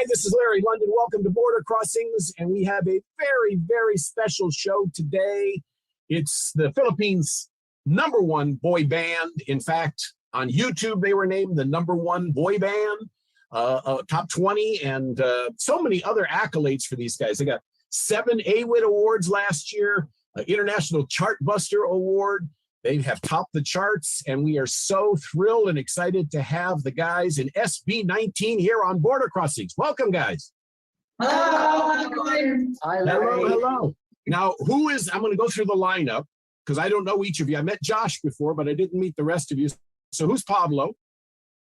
Hi, this is Larry London. Welcome to Border Crossings, and we have a very, very special show today. It's the Philippines' #1 boy band. In fact, on YouTube, they were named the #1 boy band, top 20, and so many other accolades for these guys. They got 7 AWID awards last year, International Chartbuster Award. They have topped the charts, and we are so thrilled and excited to have the guys in SB19 here on Border Crossings. Welcome, guys. Hello. Hello, hello. Now, I'm going to go through the lineup because I don't know each of you. I met Josh before, but I didn't meet the rest of you. So who's Pablo?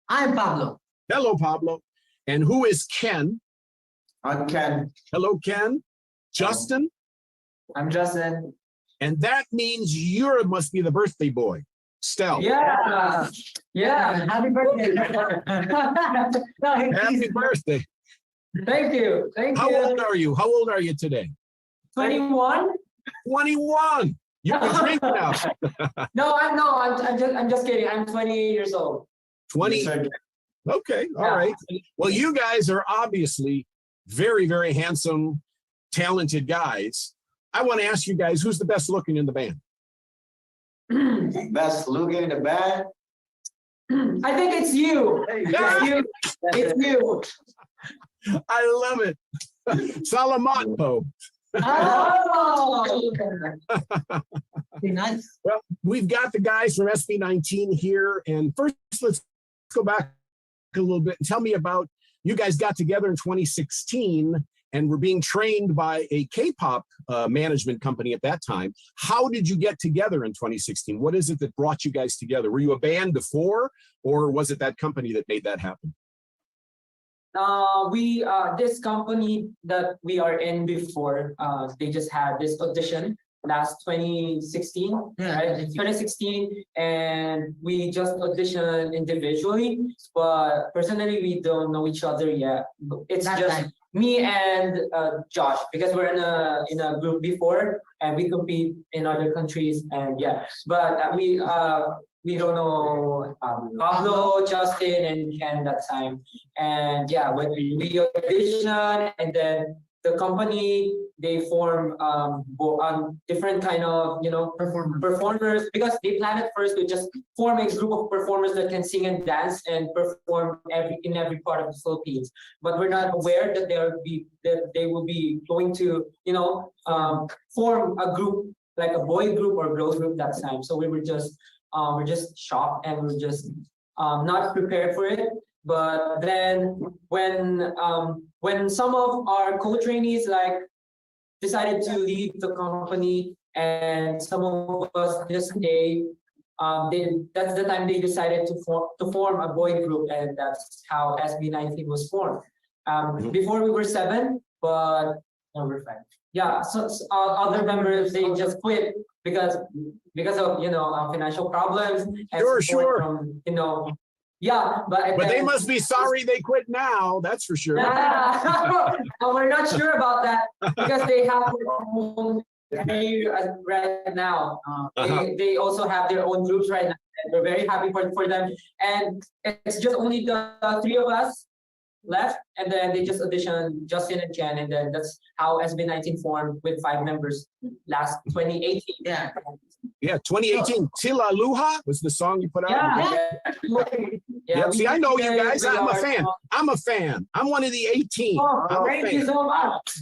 I'm Pablo. Hello, Pablo. And who is Ken? I'm Ken. Hello, Ken. Justin? I'm Justin. And that means you must be the birthday boy, Stel. Yeah. Happy birthday. Happy birthday. Thank you. How old are you? How old are you today? 21. 21. You can drink now. I'm just kidding. I'm 28 years old. 20. Okay. All right. Well, you guys are obviously very, very handsome, talented guys. I want to ask you guys, who's the best looking in the band? Best looking in the band? I think it's you. It's you. I love it. Salamat. Oh. Nice. Well, we've got the guys from SB19 here. And first, let's go back a little bit and tell me about, you guys got together in 2016 and were being trained by a K-pop management company at that time. How did you get together in 2016? What is it that brought you guys together? Were you a band before, or was it that company that made that happen? This company that we are in before, they just had this audition last 2016, right? 2016, and we just auditioned individually, but personally we don't know each other yet. It's just me and Josh, because we're in a group before and we compete in other countries, and but we don't know Pablo, Justin, and Ken that time. And when we audition, and then the company, they form different kind of performers, because they planned at first to just form a group of performers that can sing and dance and perform in every part of the Philippines. But we're not aware that they will be going to form a group, like a boy group or girl group that time. So we're just shocked, and we're just not prepared for it. But then when some of our co-trainees decided to leave the company, and some of us just stay, that's the time they decided to form a boy group, and that's how SB19 was formed. Before we were 7, but now we're 5. Yeah, so other members, they just quit because of financial problems and Sure. from but they must be sorry they quit now, that's for sure. We're not sure about that, because they have their own right now. They also have their own groups right now, and we're very happy for them. And it's just only the 3 of us left, and then they just auditioned Justin and Ken, and then that's how SB19 formed with 5 members last 2018. Yeah, 2018. Tila Luha was the song you put out. Yeah. See, I know you guys. I'm a fan. I'm one of the 18. Thank you so much.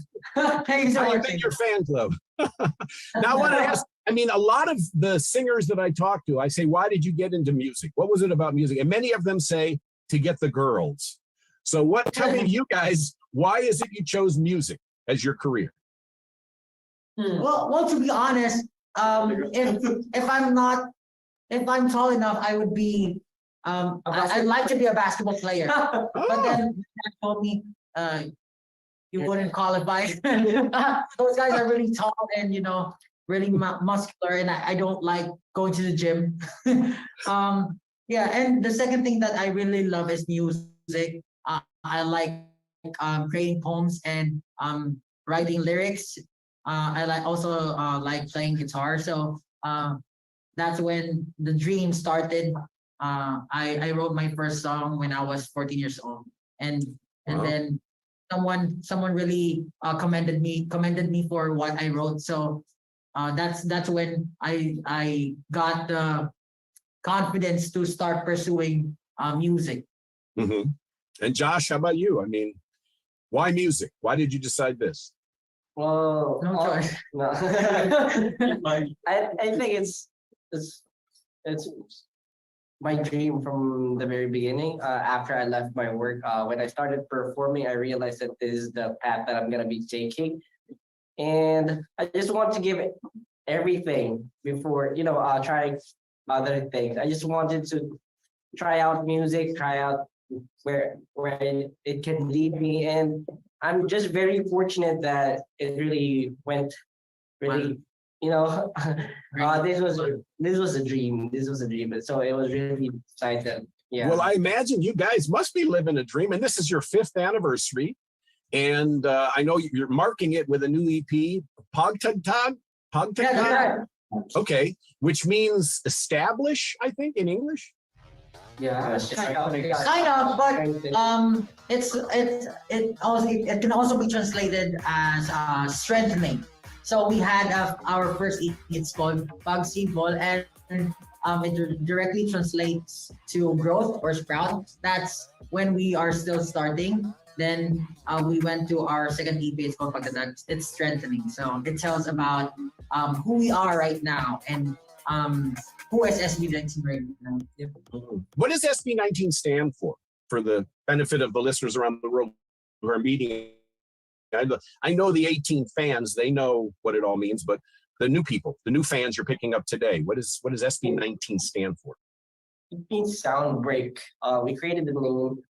Thank you so much. I'm in your fan club. Now I want to ask, a lot of the singers that I talk to, I say, why did you get into music? What was it about music? And many of them say, to get the girls. So tell me, you guys, why is it you chose music as your career? Well, to be honest, if I'm tall enough, I would be. I'd like to be a basketball player. But then Dad told me, you wouldn't qualify. Those guys are really tall and really muscular, and I don't like going to the gym. And the second thing that I really love is music. I like creating poems and writing lyrics. I also like playing guitar. So that's when the dream started. I wrote my first song when I was 14 years old, and then someone really commended me for what I wrote. So that's when I got the confidence to start pursuing music. Mm-hmm. And Josh, how about you? I mean, why music? Why did you decide this? Well, No choice. no. I think it's my dream from the very beginning. After I left my work, when I started performing, I realized that this is the path that I'm gonna be taking, and I just want to give it everything before trying other things. I just wanted to try out music, try out where it can lead me, and I'm just very fortunate that it really went really. This was a dream. This was a dream. So it was really exciting. Yeah. Well, I imagine you guys must be living a dream, and this is your 5th anniversary. And I know you're marking it with a new EP, Pogtagtag? Yeah. Okay, which means establish, I think, in English. Yeah. Kind of, but it can also be translated as strengthening. So we had our first EP. It's called Pagsimbol, and it directly translates to growth or sprout. That's when we are still starting. Then we went to our second EP. It's called Pagtatag. It's strengthening. So it tells about who we are right now and who is SB19 right now. Yep. What does SB19 stand for the benefit of the listeners around the world who are meeting? I know the 18 fans, they know what it all means, but the new people, the new fans you're picking up today, what does SB19 stand for? It means sound break. We created the name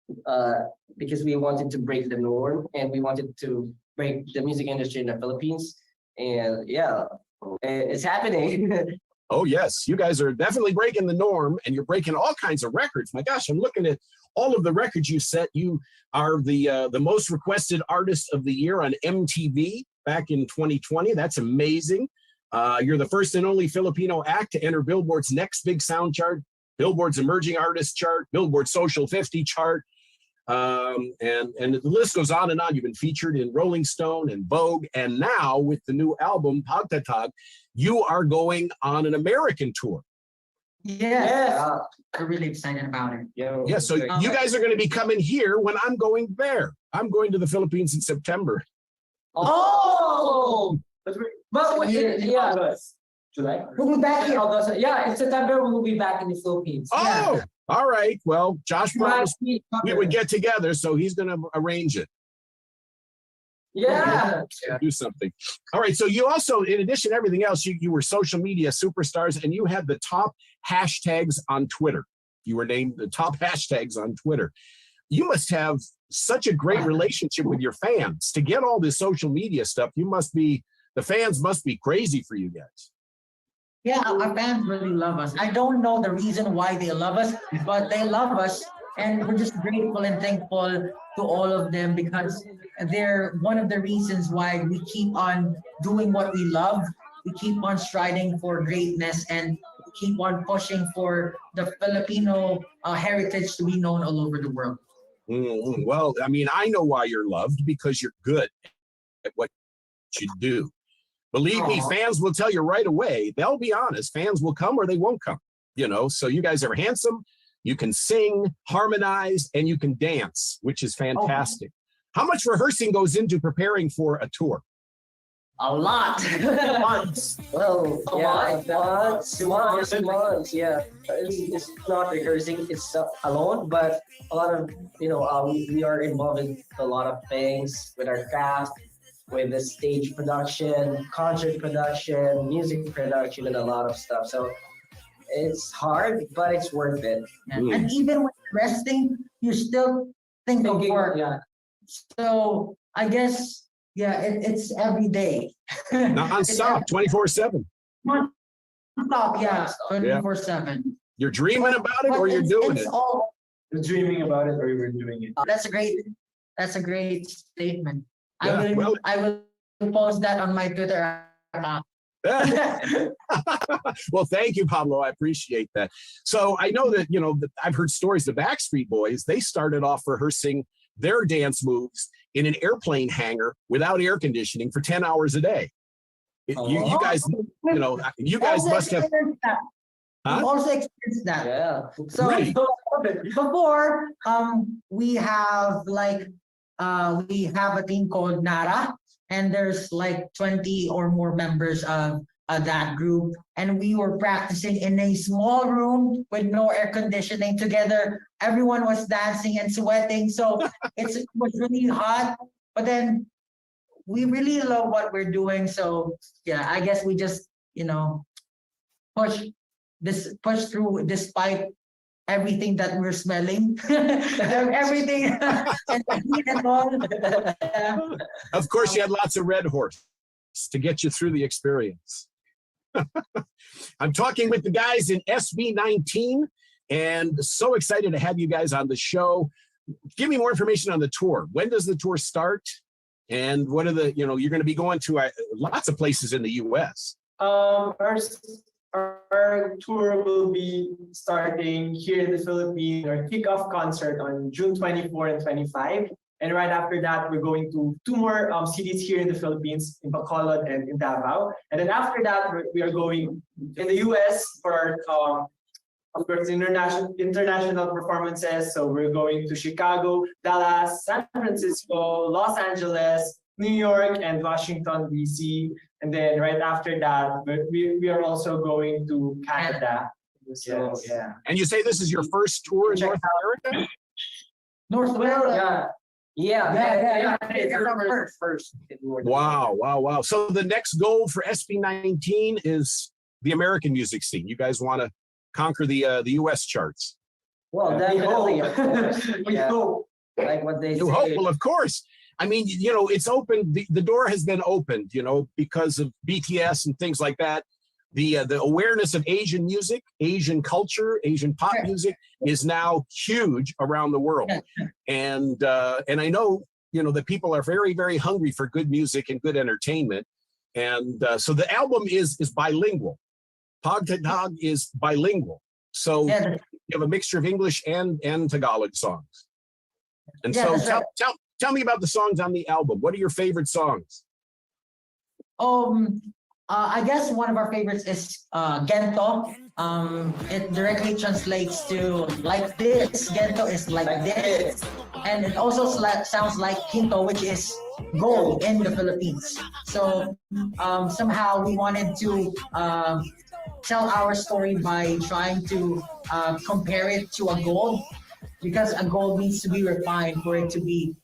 because we wanted to break the norm, and we wanted to break the music industry in the Philippines. And yeah, it's happening. Oh, yes. You guys are definitely breaking the norm, and you're breaking all kinds of records. My gosh, I'm looking at all of the records you set. You are the most requested artist of the year on MTV back in 2020. That's amazing. You're the first and only Filipino act to enter Billboard's Next Big Sound chart, Billboard's Emerging Artist chart, Billboard Social 50 chart. And the list goes on and on. You've been featured in Rolling Stone and Vogue, and now with the new album Pagtatag, you are going on an American tour. Yes. We're really excited about it. Yeah, so you guys are going to be coming here when I'm going there. I'm going to the Philippines in September. Oh, but yeah, July. We'll be back here. Yeah, in September we'll be back in the Philippines. Oh, yeah. All right. Well, Josh promised we would get together, so he's going to arrange it. Yeah. Do something. All right. So you also, in addition to everything else, you were social media superstars, and you had the top hashtags on Twitter. You were named the top hashtags on Twitter. You must have such a great relationship with your fans to get all this social media stuff. The fans must be crazy for you guys. Yeah, our fans really love us. I don't know the reason why they love us, but they love us. And we're just grateful and thankful to all of them because they're one of the reasons why we keep on doing what we love. We keep on striding for greatness and keep on pushing for the Filipino heritage to be known all over the world. Mm-hmm. Well, I mean, I know why you're loved, because you're good at what you do. Believe me, fans will tell you right away. They'll be honest. Fans will come or they won't come. So you guys are handsome. You can sing, harmonize, and you can dance, which is fantastic. How much rehearsing goes into preparing for a tour? A lot. Months. Well, months. Yeah, it's not rehearsing. It's alone, but a lot of we are involved in a lot of things with our craft, with the stage production, concert production, music production, and a lot of stuff. So it's hard, but it's worth it. And even when resting, you still think of work. Yeah. So I guess, it's every day. Non-stop, 24/7. Non-stop, yeah, 24/7. You're dreaming about it, or you're doing it? You're dreaming about it, or you're doing it. That's a great statement. I will post that on my Twitter account. Well, thank you, Pablo. I appreciate that. So I know that, I've heard stories. The Backstreet Boys, they started off rehearsing their dance moves in an airplane hangar without air conditioning for 10 hours a day. You guys, you guys must have. Huh? We've also experienced that. Yeah. So Really? before, we have a team called Nara, and there's like 20 or more members of that group, and we were practicing in a small room with no air conditioning together. Everyone was dancing and sweating, so it was really hot. But then we really love what we're doing, so yeah, I guess we just push through despite everything that we're smelling, everything and all. Of course, you had lots of Red Horse to get you through the experience. I'm talking with the guys in SB19 and so excited to have you guys on the show. Give me more information on the tour. When does the tour start? And what are the, you're going to be going to lots of places in the US. Our tour will be starting here in the Philippines. Our kickoff concert on June 24 and 25. And right after that, we're going to 2 more cities here in the Philippines, in Bacolod and in Davao. And then after that, we are going in the US for our, of course, international performances. So we're going to Chicago, Dallas, San Francisco, Los Angeles, New York, and Washington, D.C. And then right after that, we are also going to Canada. So, yeah. And you say this is your first tour in North America? North America. Yeah. It's our first. Wow. So the next goal for SB19 is the American music scene. You guys want to conquer the US charts. Well, definitely. We hope. Like what they say. You hope. Well, of course. I mean, it's open. The door has been opened, because of BTS and things like that. The awareness of Asian music, Asian culture, Asian pop music is now huge around the world. And I know, that people are very, very hungry for good music and good entertainment. And so the album is bilingual. Pagtagtag is bilingual. So you have a mixture of English and Tagalog songs. And so tell me about the songs on the album. What are your favorite songs? I guess one of our favorites is Gento. It directly translates to like this. Gento is like this. And it also sounds like Quinto, which is gold in the Philippines. So somehow we wanted to tell our story by trying to compare it to a gold, because a gold needs to be refined for it to be,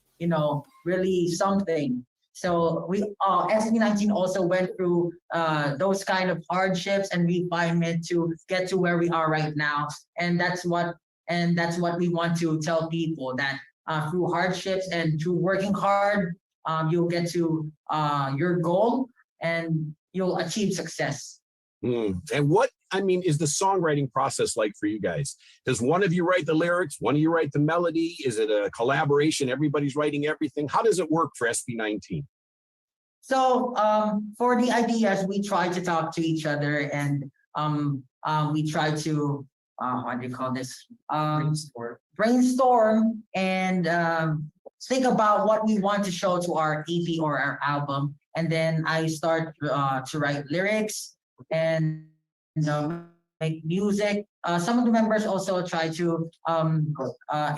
really something. So we SB19 also went through those kind of hardships and refinement to get to where we are right now. And that's what we want to tell people, that through hardships and through working hard, you'll get to your goal and you'll achieve success. And what, is the songwriting process like for you guys? Does one of you write the lyrics? One of you write the melody? Is it a collaboration? Everybody's writing everything? How does it work for SB19? So for the ideas, we try to talk to each other, and we try to, what do you call this? Brainstorm and think about what we want to show to our EP or our album. And then I start to write lyrics and make music. Some of the members also try to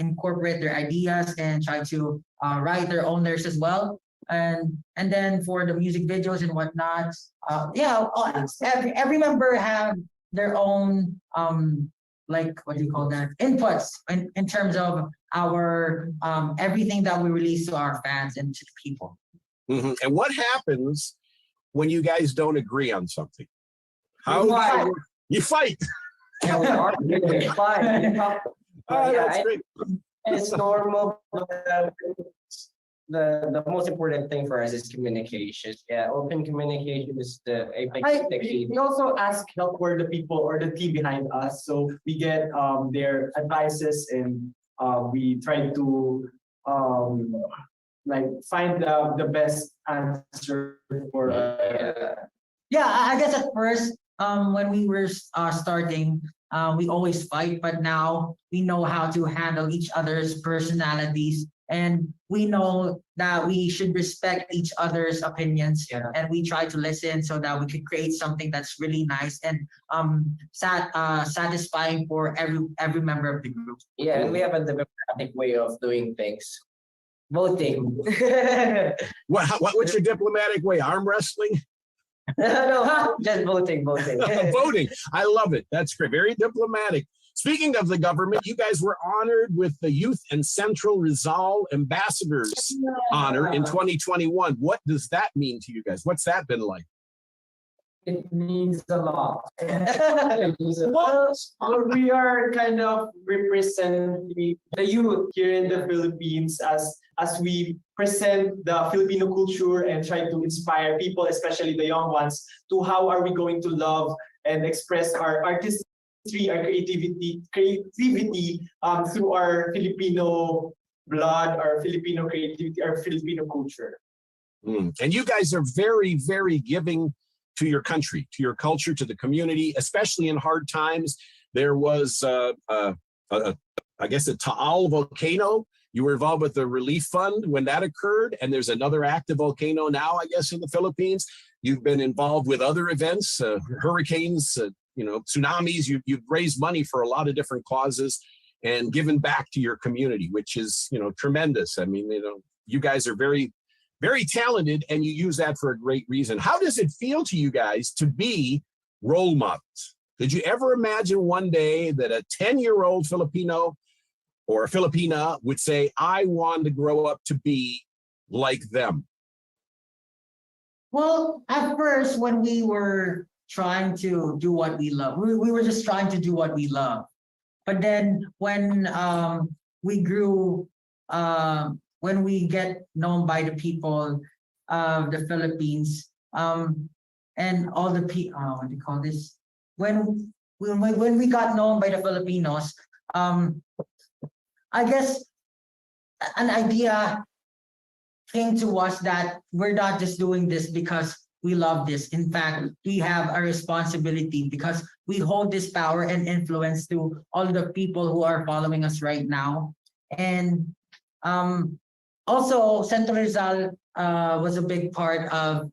incorporate their ideas and try to write their own lyrics as well. And then for the music videos and whatnot, every member have their own inputs in terms of our everything that we release to our fans and to the people. Mm-hmm. And what happens when you guys don't agree on something? You fight. Yeah, we are. We fight. That's great. It's normal. The most important thing for us is communication. Yeah, open communication is the key. We also ask help for the people or the team behind us, so we get their advices, and we try to find the best answer for. I guess at first, when we were starting, we always fight, but now we know how to handle each other's personalities and we know that we should respect each other's opinions, Yeah. and we try to listen so that we could create something that's really nice and satisfying for every member of the group. Yeah, and we have a democratic way of doing things. Voting. What's your diplomatic way? Arm wrestling? No, just voting. Voting. I love it. That's great. Very diplomatic. Speaking of the government, you guys were honored with the Youth and Central Rizal Ambassadors honor in 2021. What does that mean to you guys? What's that been like? It means a lot. Well, we are kind of representing the youth here in the Philippines as we present the Filipino culture and try to inspire people, especially the young ones, to how are we going to love and express our artistry, our creativity through our Filipino blood, our Filipino creativity, our Filipino culture. And you guys are very, very giving to your country, to your culture, to the community, especially in hard times. There was, I guess, a Taal volcano. You were involved with the relief fund when that occurred, and there's another active volcano now, I guess, in the Philippines. You've been involved with other events, hurricanes, tsunamis. You've raised money for a lot of different causes and given back to your community, which is, tremendous. I mean, you guys are very, very talented, and you use that for a great reason. How does it feel to you guys to be role models? Did you ever imagine one day that a 10-year-old Filipino or a Filipina would say, I want to grow up to be like them? Well, at first, when we were trying to do what we love, we were just trying to do what we love. But then when we grew, when we get known by the people of the Philippines, and all the people, what do you call this? When we got known by the Filipinos, I guess an idea came to us that we're not just doing this because we love this. In fact, we have a responsibility because we hold this power and influence to all the people who are following us right now. And also, Centro Rizal was a big part of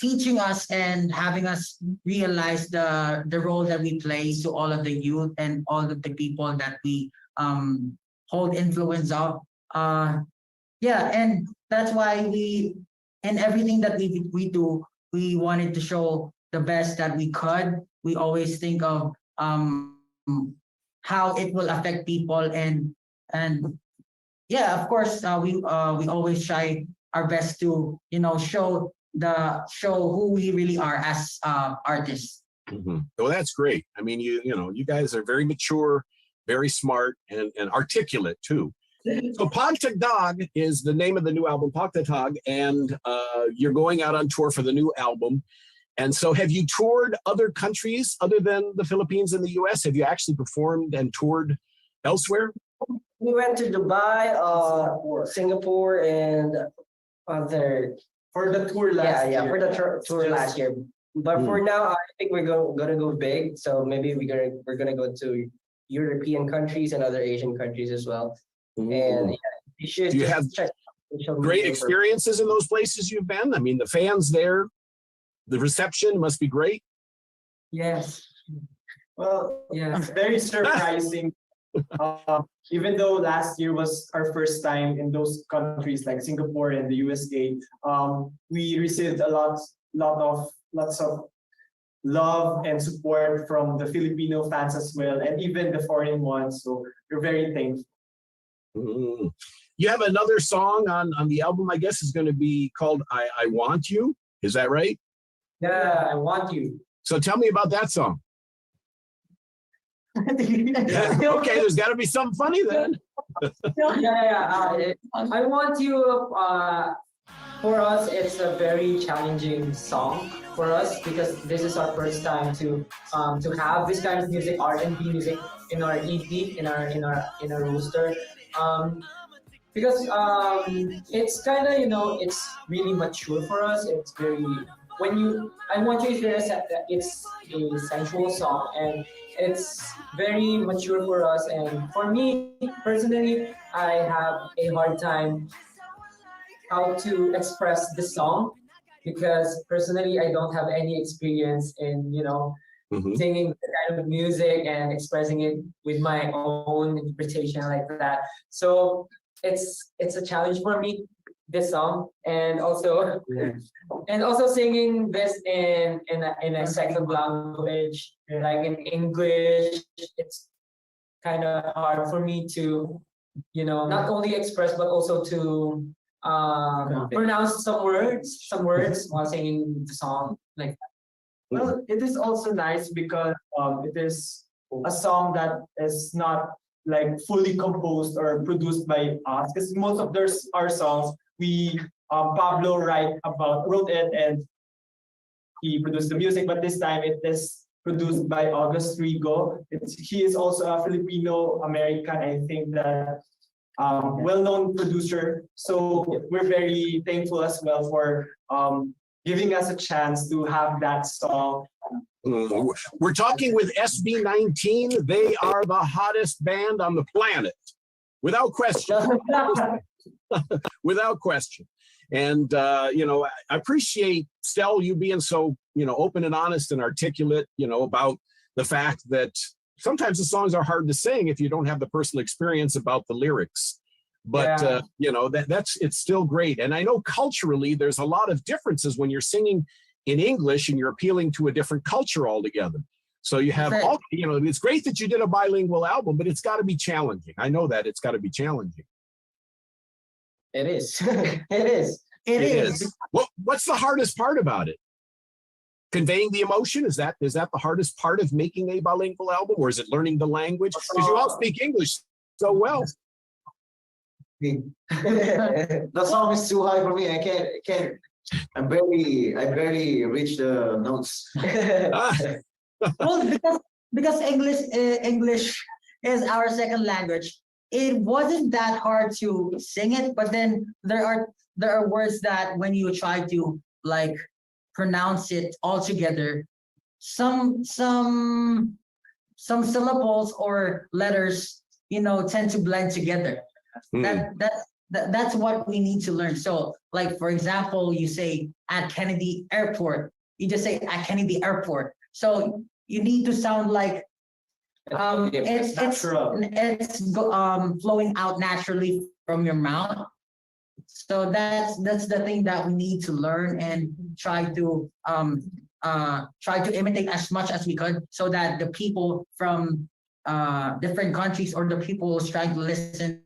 teaching us and having us realize the role that we play to all of the youth and all of the people that we hold influence of. And that's why in everything that we do, we wanted to show the best that we could. We always think of how it will affect people, and of course, we always try our best to show who we really are as artists. Well, that's great. I mean, you guys are very mature, very smart, and articulate too. So Pagtagdag is the name of the new album, Pagtagdag, and you're going out on tour for the new album. And so have you toured other countries other than the Philippines and the US? Have you actually performed and toured elsewhere? We went to Dubai, Singapore, and other For the tour last year. for the tour last year. But for now, I think we're gonna go big. So maybe we're gonna go to European countries and other Asian countries as well. And you should. Do you have great experiences in those places you've been? I mean, the fans there, the reception must be great. Yes. Well, Yeah. it's very surprising. Even though last year was our first time in those countries like Singapore and the USA, we received lots of love and support from the Filipino fans as well, and even the foreign ones. So we're very thankful. You have another song on the album, I guess, is going to be called I Want You. Is that right? Yeah, I want you. So tell me about that song. Okay, there's got to be something funny then. I want you. For us, it's a very challenging song for us because this is our first time to have this kind of music, R&B music, in our EP, in our roster. Because it's kind of it's really mature for us. It's very I want you to hear it's a sensual song, and it's very mature for us, and for me personally, I have a hard time how to express the song because personally I don't have any experience in Mhm. singing the kind of music and expressing it with my own interpretation like that. So it's a challenge for me, this song, and also singing this in a second language, like in English. It's kind of hard for me to not only express but also to pronounce some words while singing the song like Well, it is also nice because it is a song that is not like fully composed or produced by us. Because most of our songs, we Pablo wrote it and he produced the music, but this time it is produced by August Rigo. He is also a Filipino American, I think that well-known producer. So we're very thankful as well for giving us a chance to have that song. We're talking with SB19. They are the hottest band on the planet, without question. Without question. And I appreciate, Stell, you being so open and honest and articulate about the fact that sometimes the songs are hard to sing if you don't have the personal experience about the lyrics. But it's still great. And I know culturally there's a lot of differences when you're singing in English and you're appealing to a different culture altogether. So you have all, it's great that you did a bilingual album, but it's got to be challenging. I know that it's got to be challenging. It is. It is. It is. What's the hardest part about it? Conveying the emotion? Is that the hardest part of making a bilingual album, or is it learning the language? Because you all speak English so well. The song is too high for me. I can't. I barely reach the notes. Well, because English is our second language, it wasn't that hard to sing it. But then there are words that when you try to like pronounce it all together, some syllables or letters tend to blend together. That's what we need to learn. So, like for example, you say at Kennedy Airport, you just say at Kennedy Airport. So you need to sound like it's flowing out naturally from your mouth. So that's the thing that we need to learn and try to imitate as much as we could, so that the people from different countries or the people who's trying to listen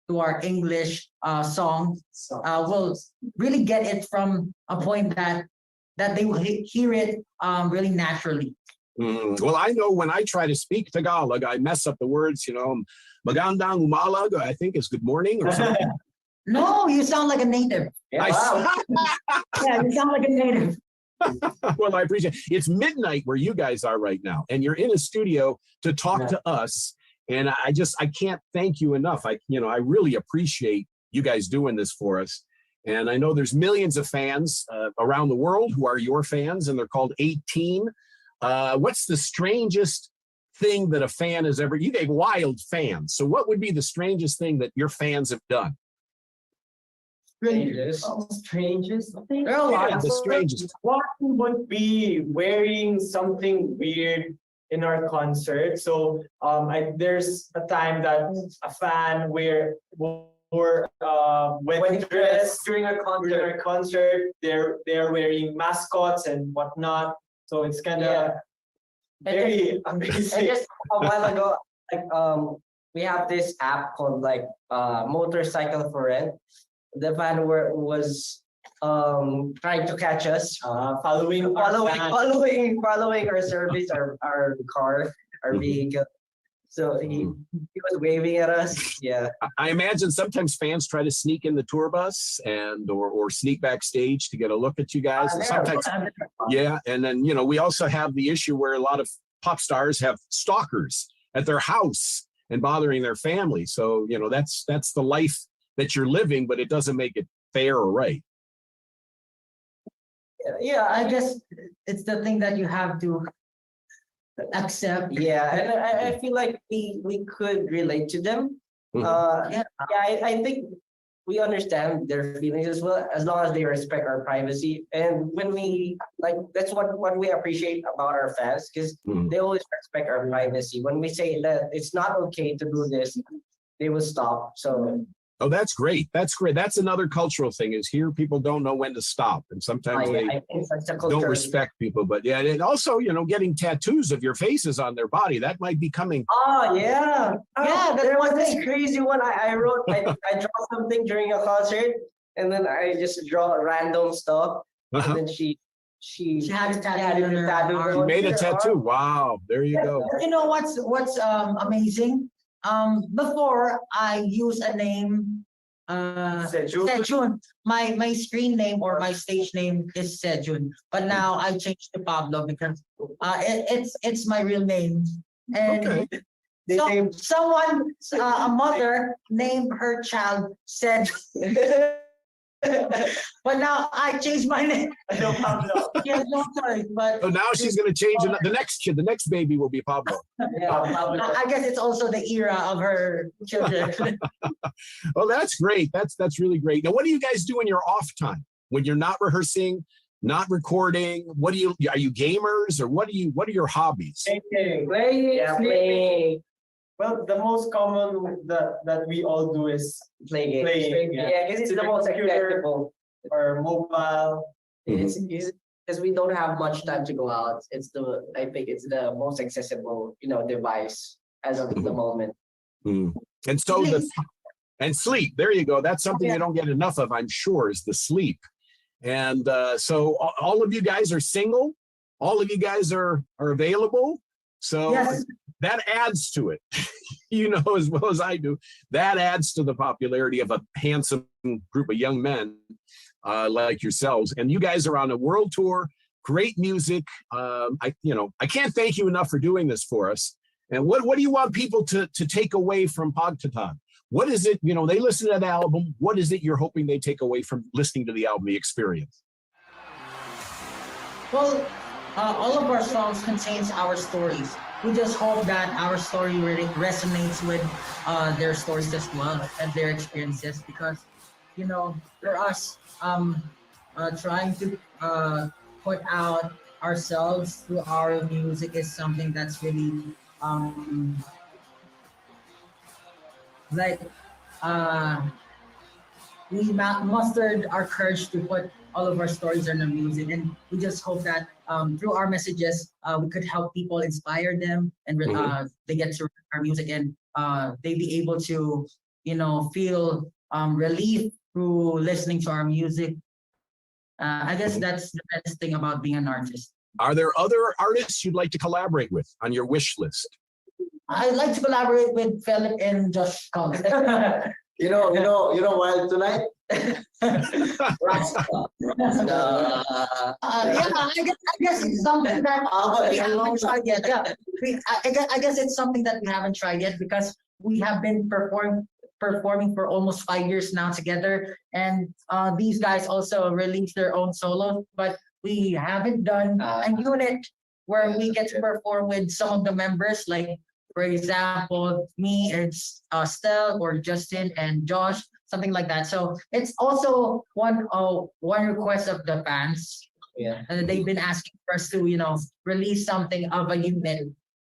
to our English song will really get it from a point that they will hear it really naturally. Well, I know when I try to speak Tagalog, I mess up the words, magandang umalag, I think is good morning or something. No, you sound like a native. Yeah, Yeah, you sound like a native. Well, I appreciate it. It's midnight where you guys are right now, and you're in a studio to talk to us. And I can't thank you enough. I really appreciate you guys doing this for us. And I know there's millions of fans around the world who are your fans, and they're called 18. What's the strangest thing that a fan has ever, you gave wild fans. So what would be the strangest thing that your fans have done? strangest thing. There are a lot. Yeah, the strangest. One would be wearing something weird in our concert. So there's a time that a fan wore wedding dress during our concert. during our concert. They're wearing mascots and whatnot. So it's kind of very And amazing. just a while ago, we have this app called Motorcycle for Rent. The fan was trying to catch us, Following our service, our car, our vehicle. So he was waving at us. Yeah. I imagine sometimes fans try to sneak in the tour bus or sneak backstage to get a look at you guys. And sometimes, yeah. And then, we also have the issue where a lot of pop stars have stalkers at their house and bothering their family. So, that's the life that you're living, but it doesn't make it fair or right. Yeah, I guess it's the thing that you have to accept. Yeah, and I feel like we could relate to them. Mhm. I think we understand their feelings as well, as long as they respect our privacy. And when we like, that's what we appreciate about our fans, because Mhm. they always respect our privacy. When we say that it's not okay to do this, they will stop. So Oh, that's great. That's great. That's another cultural thing is here people don't know when to stop. And sometimes they I think that's a don't culture. respect people. But yeah, and also, getting tattoos of your faces on their body, that might be coming. Oh yeah, Yeah, there was that's this crazy one. I wrote. I draw something during a concert, and then I just draw random stuff. Uh-huh. And then she had a tattoo had it on her tattooed arm. You on made a her tattoo. arm. Wow. There you go. You know what's amazing? Before I use a name, Sejun. Sejun. My screen name or my stage name is Sejun, but now I changed to Pablo because it's my real name. And Okay. They so named- someone, a mother named her child said, but now I changed my name. No Pablo. Yeah, no choice, but So now she's going to change it. The next kid, the next baby will be Pablo. Yeah, Pablo. I guess it's also the era of her children. Oh, that's great. That's really great. Now, what do you guys do in your off time when you're not rehearsing, not recording? Are you gamers or what are your hobbies? Playing. Playing, Yeah, sleeping. playing, Well, the most common that we all do is play games. Playing, Yeah, because it's the most acceptable. our mobile. It's because we don't have much time to go out. I think it's the most accessible, device as of the moment. Hmm. And so and sleep. There you go. That's something you don't get enough of, I'm sure, is the sleep. And so all of you guys are single. All of you guys are available. So Yes. that adds to it, as well as I do. That adds to the popularity of a handsome group of young men like yourselves. And you guys are on a world tour. Great music. I can't thank you enough for doing this for us. And what do you want people to take away from Pagtatag? What is it, they listen to the album. What is it you're hoping they take away from listening to the album, the experience? Well, all of our songs contains our stories. We just hope that our story really resonates with their stories as well and their experiences because, for us, trying to put out ourselves through our music is something that's really like we mustered our courage to put all of our stories in our music, and we just hope that through our messages we could help people, inspire them, and they get to our music and they be able to feel relief through listening to our music. I guess that's the best thing about being an artist. Are there other artists you'd like to collaborate with on your wish list? I'd like to collaborate with Philip and Josh Collins. Wild Tonight? Yeah, I guess it's something that we haven't tried yet. Yeah, I guess it's something that we haven't tried yet because we have been performing for almost 5 years now together, and these guys also released their own solo, but we haven't done a unit where we get to perform with some of the members, like for example, me, it's Stel or Justin and Josh, something like that. So it's also one request of the fans. Yeah. And they've been asking for us to, release something of a unit.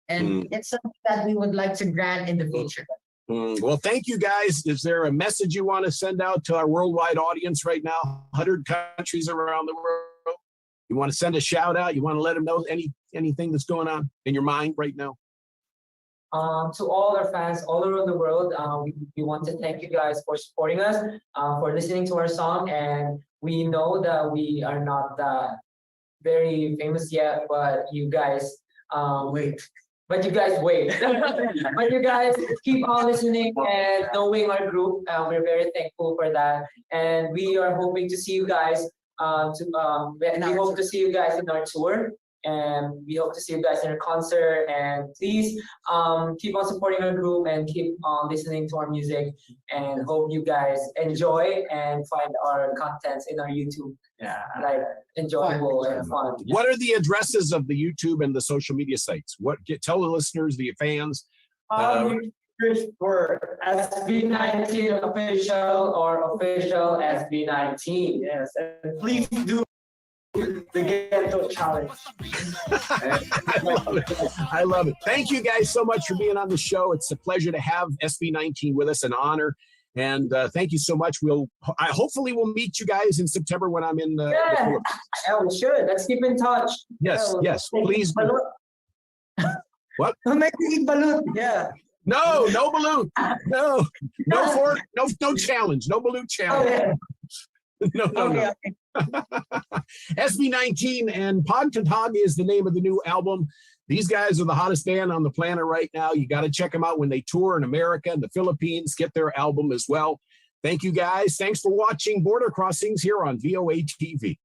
And it's something that we would like to grant in the future. Well, thank you guys. Is there a message you want to send out to our worldwide audience right now? 100 countries around the world. You want to send a shout out? You want to let them know anything that's going on in your mind right now? To all our fans all around the world, we want to thank you guys for supporting us, for listening to our song. And we know that we are not that very famous yet, but you guys wait. But you guys wait. But you guys keep on listening and knowing our group. We're very thankful for that. And we are hoping to see you guys. We hope to see you guys in our tour. and we hope to see you guys in our concert. And please keep on supporting our group and keep on listening to our music. And hope you guys enjoy and find our contents in our YouTube. Yeah. Like enjoyable and fun. What are the addresses of the YouTube and the social media sites? Tell the listeners, the fans. You can search for SB19 official or official SB19. yes, and please do the Ghetto Challenge. I love it. I love it. Thank you guys so much for being on the show. It's a pleasure to have SB19 with us, an honor. And thank you so much. Hopefully we'll meet you guys in September when I'm in the Philippines. Yeah, we should. Let's keep in touch. Yes, yes, please. What? Make me eat balut. Yeah. No balloon. No fork. No challenge. No balloon challenge. No. SB19 and Pagtatag is the name of the new album. These guys are the hottest band on the planet right now. You got to check them out when they tour in America and the Philippines. Get their album as well. Thank you guys. Thanks for watching Border Crossings here on VOA TV.